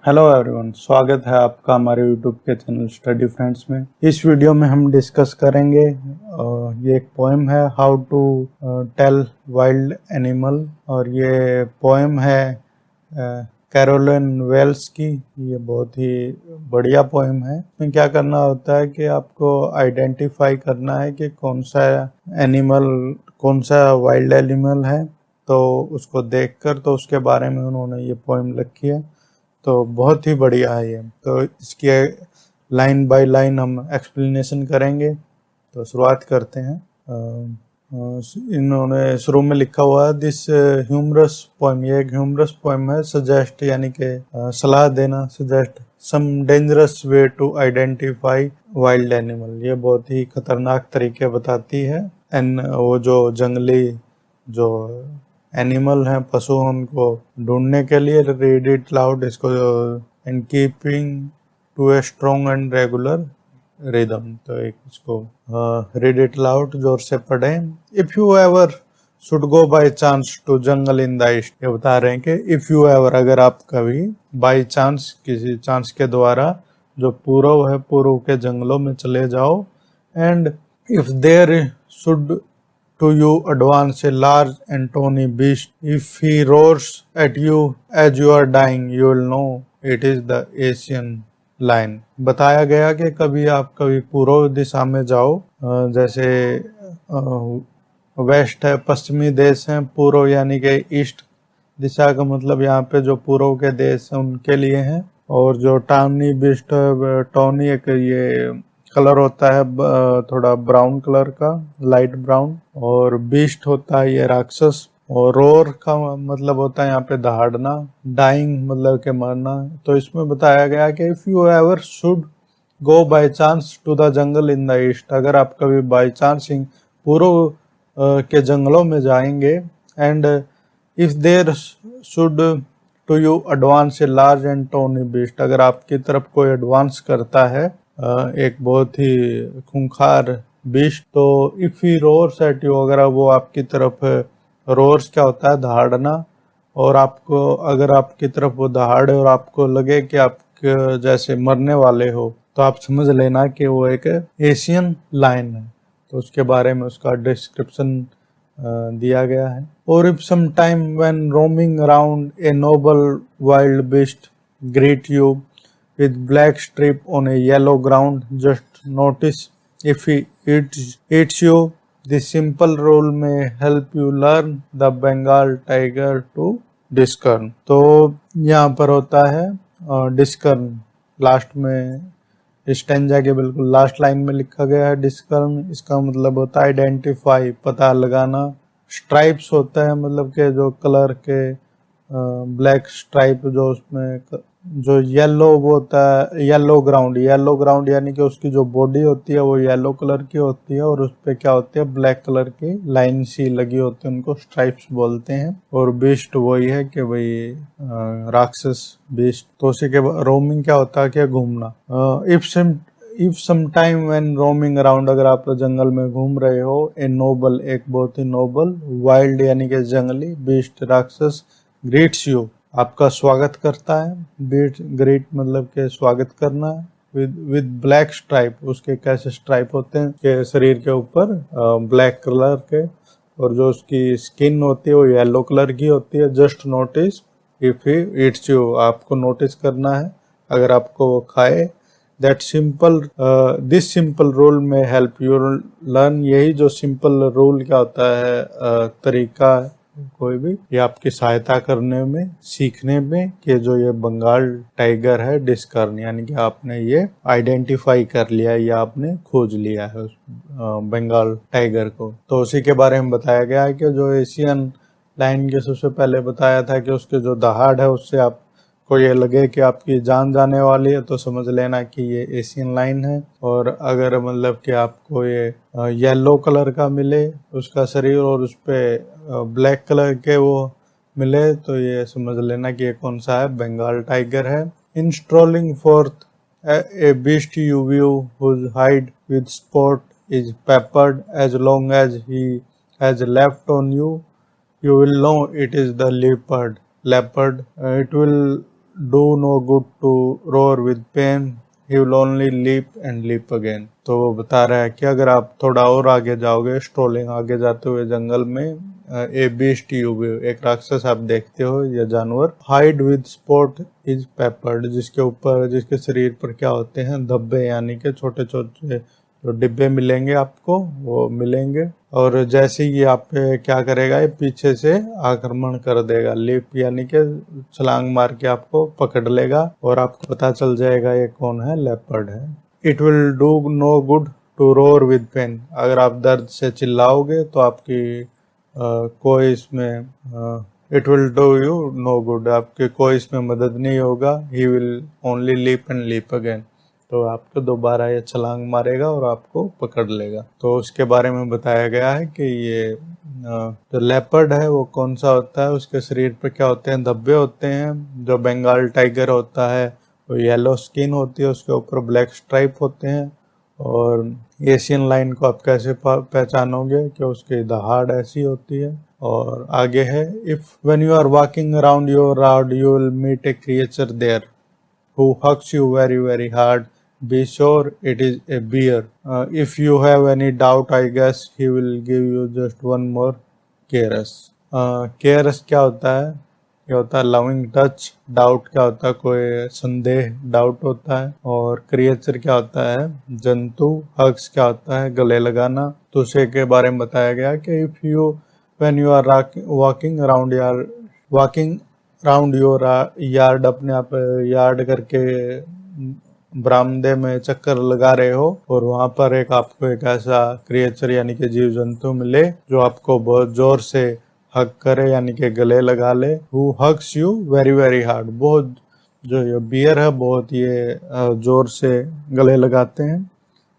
Hello everyone, स्वागत है आपका हमारे यूट्यूब के चैनल स्टडी फ्रेंड्स में। इस वीडियो में हम डिस्कस करेंगे ये एक पोएम है, how to tell wild animal, और ये पोएम है कैरोलिन वेल्स की। ये बहुत ही बढ़िया पोएम है। इसमें क्या करना होता है कि आपको आइडेंटिफाई करना है कि कौन सा एनिमल, कौन सा वाइल्ड एनिमल है, तो उसको देखकर तो उसके बारे में उन्होंने ये पोएम लिखी है। तो बहुत ही बढ़िया है ये। तो इसकी लाइन बाय लाइन हम एक्सप्लेनेशन करेंगे। तो शुरुआत करते हैं। इन्होंने शुरू में लिखा हुआ है दिस ह्यूमरस पोएम। ये एक ह्यूमरस पोएम है। सजेस्ट यानी कि सलाह देना, suggest some dangerous way to identify wild animal. ये बहुत ही खतरनाक तरीके बताती है। वो जो जंगली जो एनिमल हैं, पशु, उनको ढूंढने के लिए। रीड इट लाउड, इसको and keeping to a strong and regular rhythm. तो एक इसको रीड इट लाउड, जोर से पढ़ें। If you ever should go by chance to jungle in the east. ये बता रहे हैं कि इफ यू एवर, अगर आप कभी बाय चांस, किसी चांस के द्वारा, जो पूर्व है, पूर्व के जंगलों में चले जाओ। And if there should to you advance a large and tawny beast. If he roars at you as you are dying, you will know it is the Asian lion. बताया गया कि आप कभी पूर्व दिशा में जाओ, जैसे वेस्ट है, पश्चिमी देश है, पूर्व यानी कि ईस्ट दिशा का मतलब यहाँ पे जो पूर्व के देश हैं उनके लिए है। और जो टाउनी बीस्ट है, टॉनी एक ये कलर होता है थोड़ा ब्राउन कलर का, लाइट ब्राउन। और बीस्ट होता है ये राक्षस। और रोर का मतलब होता है यहाँ पे दहाड़ना, डाइंग मतलब के मरना। तो इसमें बताया गया कि if you ever should go by chance to the jungle in the east, अगर आप कभी बाय चांस पूर्व के जंगलों में जाएंगे। And if there should to you advance a large and tawny beast, अगर आपकी तरफ कोई एडवांस करता है एक बहुत ही खूंखार बीस्ट, तो if he roars at you, अगर वो आपकी तरफ, रोर्स क्या होता है, दहाड़ना। और आपको, अगर आपकी तरफ वो दहाड़े और आपको लगे कि आप जैसे मरने वाले हो, तो आप समझ लेना कि वो एक एशियन लायन है। तो उसके बारे में उसका डिस्क्रिप्शन दिया गया है। और if some time when roaming around a noble wild beast greet you with black strip on a yellow ground, just notice if he eats you. This simple rule may help you learn the Bengal tiger to discern. तो यहाँ पर होता है discern, last में stanza के बिल्कुल last line में लिखा गया है discern। इसका मतलब होता है आइडेंटिफाई, पता लगाना। स्ट्राइप्स होता है मतलब के जो कलर के ब्लैक स्ट्राइप, जो उसमें जो येलो वो होता है, येलो ग्राउंड यानी कि उसकी जो बॉडी होती है वो येलो कलर की होती है, और उस पे क्या होती है, ब्लैक कलर की लाइन सी लगी होती है, उनको स्ट्राइप्स बोलते हैं। और बीस्ट वही है कि भाई राक्षस बीस्ट। तो उसी के रोमिंग क्या होता है कि घूमना। If some time when roaming around, अगर आप जंगल में घूम रहे हो, ए नोबल, एक बहुत ही नोबल, वाइल्ड यानी कि जंगली, बीस्ट राक्षस, ग्रीट्स यू, आपका स्वागत करता है। ग्रीट मतलब के स्वागत करना। विद ब्लैक स्ट्राइप, उसके कैसे स्ट्राइप होते हैं के शरीर के ऊपर ब्लैक कलर के, और जो उसकी स्किन होती है वो येलो कलर की होती है। Just notice if he eats you, आपको नोटिस करना है अगर आपको वो खाए। That simple, this simple rule में हेल्प यू लर्न। यही जो सिंपल रूल क्या होता है, तरीका कोई भी, ये आपकी सहायता करने में, सीखने में, कि जो ये बंगाल टाइगर है डिस्कर्न, यानी कि आपने ये आइडेंटिफाई कर लिया है या आपने खोज लिया है उस बंगाल टाइगर को। तो उसी के बारे में बताया गया है कि जो एशियन लायन के सबसे पहले बताया था कि उसके जो दहाड़ है उससे आपको ये लगे कि आपकी जान जाने वाली है, तो समझ लेना कि ये एशियन लायन है। और अगर मतलब कि आपको ये येलो कलर का मिले उसका शरीर, और उस पे ब्लैक कलर के वो मिले, तो ये समझ लेना कि ये कौन सा है, बंगाल टाइगर है। In strolling forth a beast you view whose hide with spot is peppered as long as he has left on you, you will know it is the leopard. It will do no good to roar with pain, he will only leap and leap again। तो वो बता रहा है कि अगर आप थोड़ा और आगे जाओगे, स्ट्रोलिंग आगे जाते हुए जंगल में, ए बीस्ट यू विल, एक राक्षस आप देखते हो या जानवर, hide with spot is peppered, जिसके ऊपर, जिसके शरीर पर क्या होते हैं, धब्बे, यानी कि छोटे छोटे जो डिब्बे मिलेंगे आपको, वो मिलेंगे। और जैसे ही आप पे क्या करेगा, ये पीछे से आक्रमण कर देगा, लीप यानी कि छलांग मार के आपको पकड़ लेगा और आपको पता चल जाएगा ये कौन है, लेपर्ड है। It will do no good to roar with pain, अगर आप दर्द से चिल्लाओगे तो आपकी कोई इसमें it will do you no good, आपके कोई इसमें मदद नहीं होगा। He will only leap and leap again, तो आपको दोबारा ये छलांग मारेगा और आपको पकड़ लेगा। तो उसके बारे में बताया गया है कि ये जो लेपर्ड है वो कौन सा होता है, उसके शरीर पे क्या होते हैं, धब्बे होते हैं। जो बंगाल टाइगर होता है वो येलो स्किन होती है, उसके ऊपर ब्लैक स्ट्राइप होते हैं। और एशियन लाइन को आप कैसे पहचानोगे कि उसकी दहाड़ ऐसी होती है। और आगे है, if when you are walking around your yard you will meet a creature there who hugs you very very hard, be sure it is a bear. If you have any doubt, I guess he will give you just one more caress. Caress क्या होता है, ये होता है loving touch. Doubt क्या होता है, कोई संदेह, डाउट होता है। और क्रिएचर क्या होता है, जंतु। हग्स क्या होता है, गले लगाना। तो उसे के बारे में बताया गया कि if you when you are walking around your yard, अपने आप यार्ड करके बरामदे में चक्कर लगा रहे हो और वहां पर आपको एक ऐसा क्रिएचर यानी कि जीव जंतु मिले जो आपको बहुत जोर से हग करे यानी कि गले लगा ले। Who hugs you very very hard, बहुत जो ये बियर है बहुत ये जोर से गले लगाते हैं।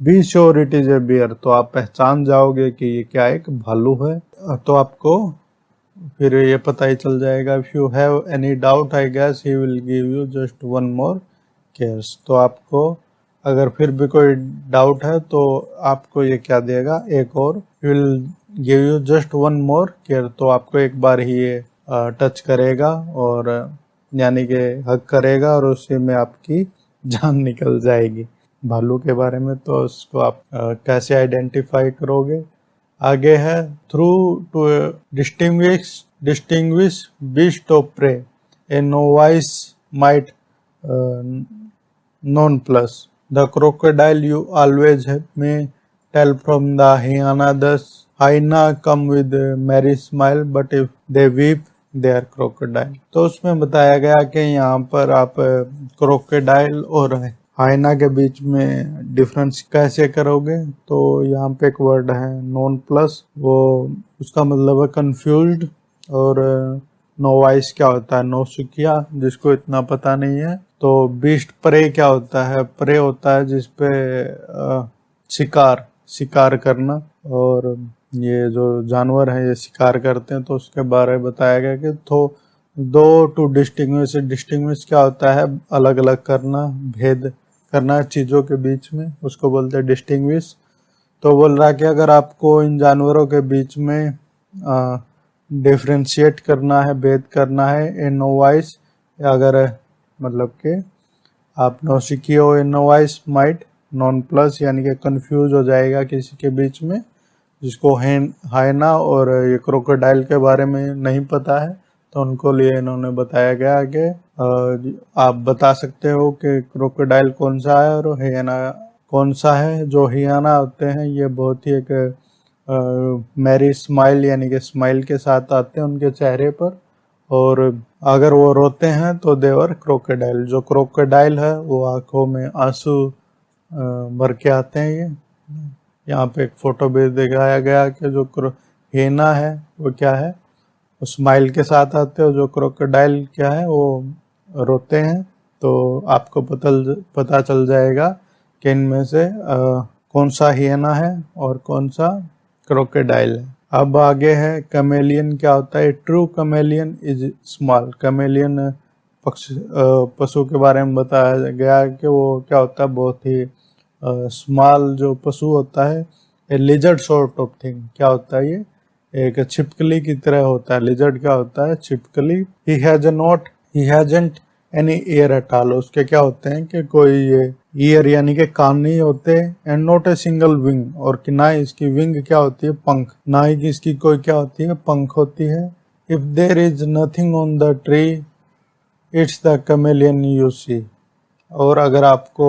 Be sure it is a bear, तो आप पहचान जाओगे कि ये क्या एक भालू है। तो आपको फिर ये पता ही चल जाएगा। If you have any doubt I guess he will give you just one more caress, तो आपको अगर फिर भी कोई डाउट है तो आपको ये क्या देगा, एक और, will give you just one more care, तो आपको एक बार ही ये टच करेगा और यानी कि हग करेगा और उसी में आपकी जान निकल जाएगी। भालू के बारे में तो उसको आप कैसे आइडेंटिफाई करोगे। आगे है, through to distinguish beast of prey a novice might nonplus the crocodile you always may tell from the hyena thus hyena come with merry smile but if they weep they are crocodile. तो उसमें बताया गया कि यहाँ पर आप crocodile और हाइना के बीच में डिफरेंस कैसे करोगे। तो यहाँ पे एक वर्ड है नॉन प्लस, वो उसका मतलब है कंफ्यूज्ड। और नोवाइस क्या होता है, नौसिखिया, जिसको इतना पता नहीं है। तो बीस्ट प्रे क्या होता है, प्रे होता है जिसपे शिकार करना। और ये जो जानवर है ये शिकार करते हैं, तो उसके बारे में बताया गया कि तो दो टू डिस्टिंग्विश क्या होता है, अलग अलग करना, भेद करना चीजों के बीच में, उसको बोलते हैं डिस्टिंग्विश। तो बोल रहा है कि अगर आपको इन जानवरों के बीच में डिफ्रेंशिएट करना है, भेद करना है, ए नोवाइस, अगर मतलब कि आप नौसिखिए हो, ए नोवाइस माइट नॉन प्लस यानी कि कंफ्यूज हो जाएगा किसी के बीच में, जिसको हाइना और ये क्रोकोडाइल के बारे में नहीं पता है, तो उनको लिए इन्होंने बताया गया कि आप बता सकते हो कि क्रोकोडाइल कौन सा है और हियाना कौन सा है। जो हियाना होते हैं ये बहुत ही एक मैरी स्माइल यानी कि स्माइल के साथ आते हैं उनके चेहरे पर, और अगर वो रोते हैं तो देवर क्रोकोडाइल। जो क्रोकोडाइल है वो आंखों में आंसू भर के आते हैं। ये यहाँ पे एक फोटो भी दिखाया गया कि जो हियाना है वो क्या है, स्माइल के साथ आते हो, जो क्रोकोडाइल क्या है वो रोते हैं। तो आपको पता चल जाएगा कि इनमें से कौन सा हियाना है और कौन सा क्रोकोडाइल है। अब आगे है कमेलियन क्या होता है। True chameleon is small, chameleon पशु के बारे में बताया गया कि वो क्या होता है, बहुत ही स्मॉल जो पशु होता है। ए लिजर्ड सॉर्ट ऑफ थिंग क्या होता है, ये एक छिपकली की तरह होता है। लिजर्ड क्या होता है, छिपकली। He hasn't any year at all. उसके क्या होते हैं कि कोई ये ईयर यानी कि कान नहीं होते, and not a single wing, और कि ना इसकी विंग क्या होती है, पंख, ना ही इसकी कोई क्या होती है, पंख होती है। If there is nothing on the tree it's the chameleon you see. और अगर आपको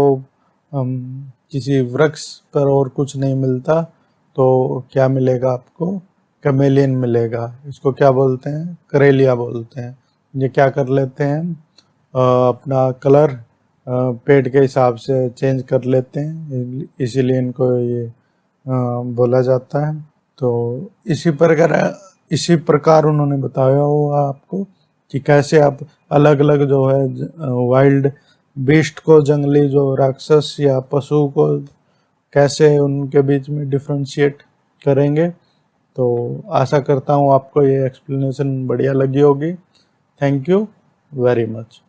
किसी वृक्ष पर और कुछ नहीं मिलता तो क्या मिलेगा आपको, कैमेलियन मिलेगा। इसको क्या बोलते हैं, करेलिया बोलते हैं। ये क्या कर लेते हैं, अपना कलर पेड़ के हिसाब से चेंज कर लेते हैं, इसीलिए इनको ये बोला जाता है। तो इसी प्रकार उन्होंने बताया होगा आपको कि कैसे आप अलग अलग जो है वाइल्ड बीस्ट को, जंगली जो राक्षस या पशु को, कैसे उनके बीच में डिफ्रेंशिएट करेंगे। तो आशा करता हूँ आपको ये एक्सप्लेनेशन बढ़िया लगी होगी। Thank you very much.